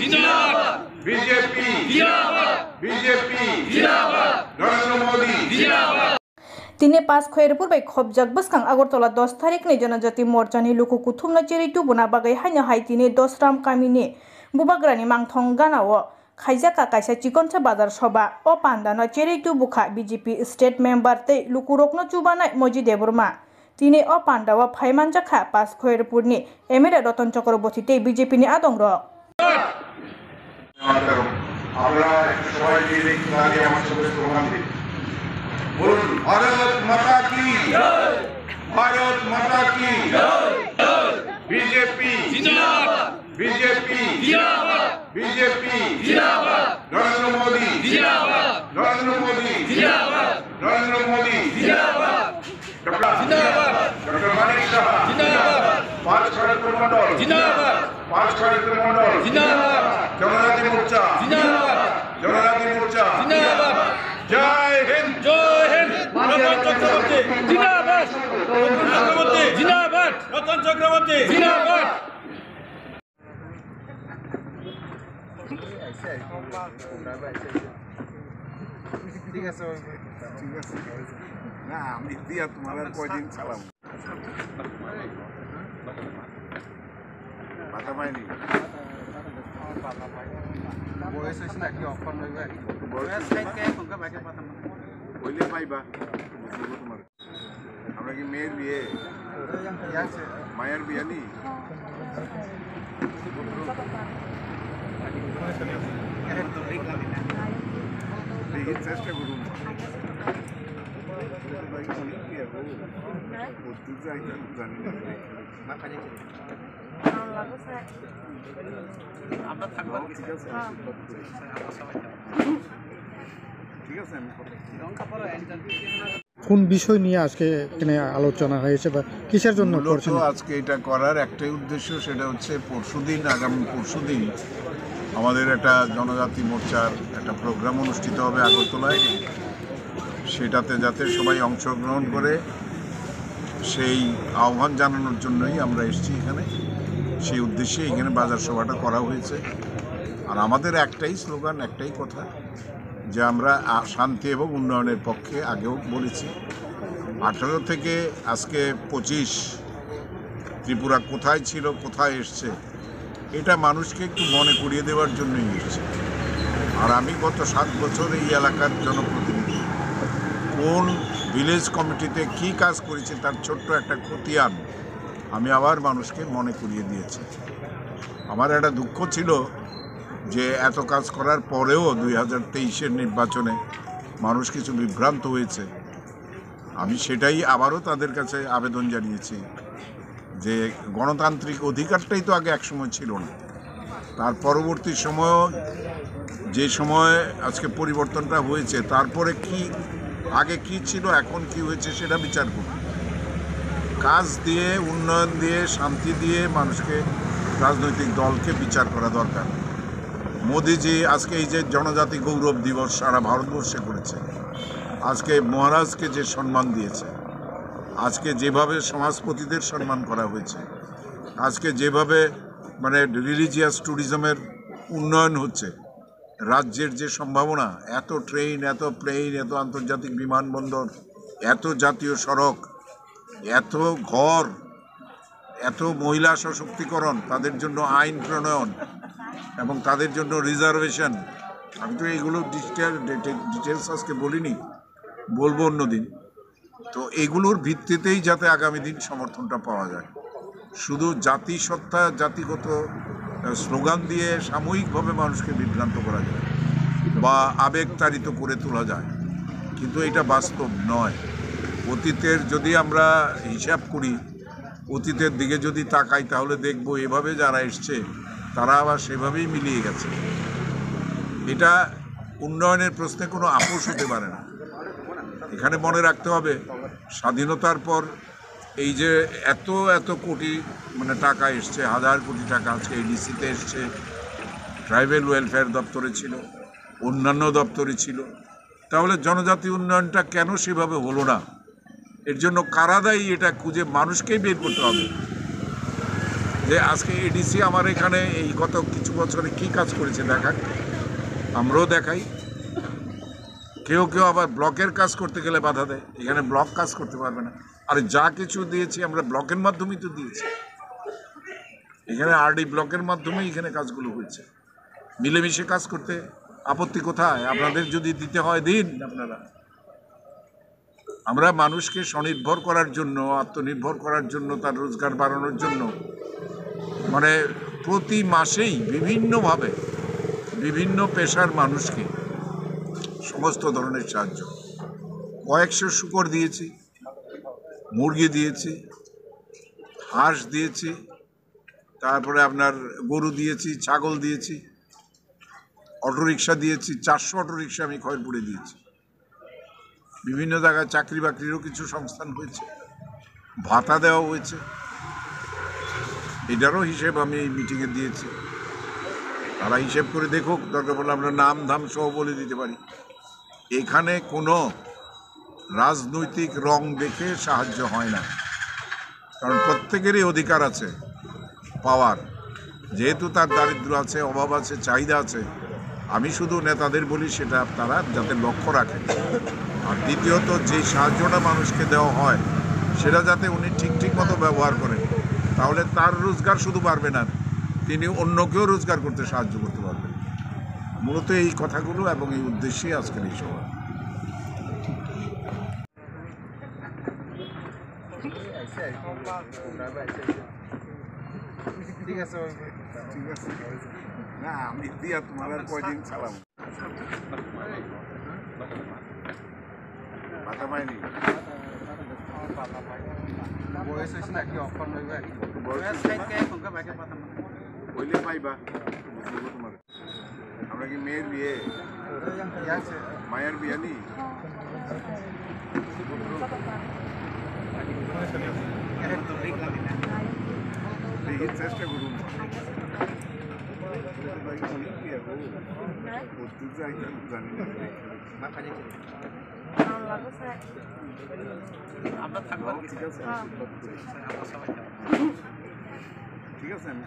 जिंदाबाद, बीजेपी जिंदाबाद, बीजेपी जिंदाबाद, नरेंद्र मोदी जिंदाबाद। Tine pas khoyer pur bai khobjak baskang Agartala 10 tarik ni Janajati Morcha ni luku kuthumna cheri tu buna bagai hanya hai tine 10 ram kami ni bubagrani mangthong ganao khaijaka kaisa chikoncha bazar soba o pandano cheri tu bukha BJP state member te luku rokno chubanai Moji Deburma tine o pandawa phaimanja kha pas khoyer pur ni Emere Ratan Chakraborty te BJP ni adong ro আমরা সবাই মিলে আগে আমার সাথে programme দিই বলুন ভারত মাতা কি জয় ভারত মাতা কি জয় বিজেপি জিন্দাবাদ বিজেপি জিন্দাবাদ বিজেপি জিন্দাবাদ নরেন্দ্র মোদি জিন্দাবাদ নরেন্দ্র মোদি জিন্দাবাদ নরেন্দ্র মোদি জিন্দাবাদ ডক্টর মানিক সাহা জিন্দাবাদ পাঁচ সরকার মন্ডল জিন্দাবাদ পাঁচ সরকার মন্ডল জিন্দাবাদ জনজাতি মোর্চা জিন্দাবাদ জনজাতি মোর্চা জিন্দাবাদ জয় হিন্দ রতন চক্রবর্তী জিন্দাবাদ রতন চক্রবর্তী জিন্দাবাদ রতন চক্রবর্তী জিন্দাবাদ ঠিক আছে না আমি দিয়া তোমার কয়দিন চালাম মাথা পাইনি বয়স হয়েছে নাকি অফার হইবে বয়স থেকে কোনকা বাইকে পাতা কইলে পাইবা তোমার আমরা কি মেয়ের বিয়ে আছে মায়ের বিয়ে নি দেখি চেষ্টা করুন আমরা থাকবো ঠিক আছে ঠিক আছে কোন বিষয় নিয়ে আজকে এখানে আলোচনা হয়েছে বা কিসের জন্য করছেন আজকে এটা করার একটাই উদ্দেশ্য সেটা হচ্ছে আগামী পরশুদিন আমাদের একটা জনজাতি মোর্চার একটা প্রোগ্রাম অনুষ্ঠিত হবে আগরতলায় সেটাতে যাতে সবাই অংশগ্রহণ করে সেই আহ্বান জানানোর জন্যই আমরা এসেছি এখানে সেই উদ্দেশ্যে এখানে বাজার সভাটা করা হয়েছে আর আমাদের একটাই স্লোগান একটাই কথা যে আমরা শান্তি এবং উন্নয়নের পক্ষে আগেও বলেছি 18 থেকে আজকে 25 ত্রিপুরা কোথায় ছিল কোথায় এসছে এটা মানুষকে একটু মনে করিয়ে দেওয়ার জন্যই এসেছে আর আমি গত 7 বছর এই এলাকার জনপ্রতিনিধি কোন ভিলেজ কমিটিতে কি কাজ করেছে তার ছোট্ট একটা খতিয়ান আমি আবার মানুষকে মনে করিয়ে দিয়েছি আমার একটা দুঃখ ছিল যে এত কাজ করার পরেও 2023-এর নির্বাচনে মানুষ কিছু বিভ্রান্ত হয়েছে আমি সেটাই আবারও তাদের কাছে আবেদন জানিয়েছি যে গণতান্ত্রিক অধিকারটাই তো আগে একসময় ছিল না তার পরবর্তী সময়ও যে সময় আজকে পরিবর্তনটা হয়েছে তারপরে কি আগে কি ছিল এখন কি হয়েছে সেটা বিচার করুন কাজ দিয়ে উন্নয়ন দিয়ে শান্তি দিয়ে মানুষকে রাজনৈতিক দলকে বিচার করা দরকার মোদিজি আজকে এই যে জনজাতি গৌরব দিবস সারা ভারতবর্ষে করেছে আজকে মহারাজকে যে সম্মান দিয়েছে আজকে যেভাবে সমাজপতিদের সম্মান করা হয়েছে আজকে যেভাবে মানে রিলিজিয়াস ট্যুরিজমের উন্নয়ন হচ্ছে রাজ্যের যে সম্ভাবনা এত ট্রেন এত প্লেন এত আন্তর্জাতিক বিমানবন্দর এত জাতীয় সড়ক এত ঘর এত মহিলা সশক্তিকরণ তাদের জন্য আইন প্রণয়ন এবং তাদের জন্য রিজার্ভেশন আমি তো এইগুলো ডিটেলস আজকে বলিনি বলবো অন্যদিন তো এগুলোর ভিত্তিতেই যাতে আগামী দিন সমর্থনটা পাওয়া যায় শুধু জাতিসত্তা জাতিগত স্লোগান দিয়ে সাময়িকভাবে মানুষকে বিভ্রান্ত করা যায় বা আবেগতাড়িত করে তোলা যায় কিন্তু এটা বাস্তব নয় অতীতের যদি আমরা হিসাব করি অতীতের দিকে যদি তাকাই তাহলে দেখব এভাবে যারা এসছে তারা আবার সেভাবেই মিলিয়ে গেছে এটা উন্নয়নের প্রশ্নে কোনো আপোষ হতে পারে না এখানে মনে রাখতে হবে স্বাধীনতার পর এই যে এত এত কোটি মানে টাকা এসছে হাজার কোটি টাকা আজকে এডিসিতে এসছে ট্রাইবাল ওয়েলফেয়ার দপ্তরে ছিল অন্যান্য দপ্তরে ছিল তাহলে জনজাতি উন্নয়নটা কেন সেভাবে হলো না এর জন্য কারা দায়ী এটা খুঁজে মানুষকেই বের করতে হবে যে আজকে এডিসি আমার এখানে এই গত কিছু বছরে কি কাজ করেছে দেখাক, আমরাও দেখাই। কেউ কেউ আবার ব্লকের কাজ করতে গেলে বাধা দেয়, এখানে ব্লক কাজ করতে পারবে না। আর যা কিছু দিয়েছি আমরা ব্লকের মাধ্যমেই তো দিয়েছি, এখানে আরডি ব্লকের মাধ্যমেই এখানে কাজগুলো হয়েছে। মিলেমিশে কাজ করতে আপত্তি কোথায়? আপনাদের যদি দিতে হয় দিন আপনারা। আমরা মানুষকে স্বনির্ভর করার জন্য, আত্মনির্ভর করার জন্য, তার রোজগার বাড়ানোর জন্য মানে প্রতি মাসেই বিভিন্নভাবে বিভিন্ন পেশার মানুষকে সমস্ত ধরনের সাহায্য, কয়েকশো শূকর দিয়েছি, মুরগি দিয়েছি, হাঁস দিয়েছি, তারপরে আপনার গরু দিয়েছি, ছাগল দিয়েছি, অটোরিকশা দিয়েছি, 400 অটোরিকশা আমি খয়েরপুরে দিয়েছি। বিভিন্ন জায়গায় চাকরি বাকরিরও কিছু সংস্থান হয়েছে, ভাতা দেওয়া হয়েছে, এটারও হিসেব আমি এই মিটিংয়ে দিয়েছি। তারা হিসেব করে দেখুক, দরকার পড়লে আমরা নাম ধাম সহ বলে দিতে পারি। এখানে কোনো রাজনৈতিক রং দেখে সাহায্য হয় না, কারণ প্রত্যেকেরই অধিকার আছে পাওয়ার। যেহেতু তার দারিদ্র্য আছে, অভাব আছে, চাহিদা আছে, আমি শুধু নেতাদের বলি সেটা তারা যাতে লক্ষ্য রাখেন। আর দ্বিতীয়ত যে সাহায্যটা মানুষকে দেওয়া হয় সেটা যাতে উনি ঠিক মতো ব্যবহার করেন, তাহলে তার রোজগার শুধু বাড়বে না, তিনি অন্যকেও রোজগার করতে সাহায্য করতে পারবেন। মূলত এই কথাগুলো এবং এই উদ্দেশ্যেই আজকের এই সভা। ঠিক আছে না, আমি দিয়া তোমার আর কয়দিন চালাম ভাতা পাইনি। বইলে পাইবা তোমার। আমরা কি মেয়ের বিয়ে, মায়ের বিয়ে নি চেষ্টা করুন। ঠিক আছে, আমি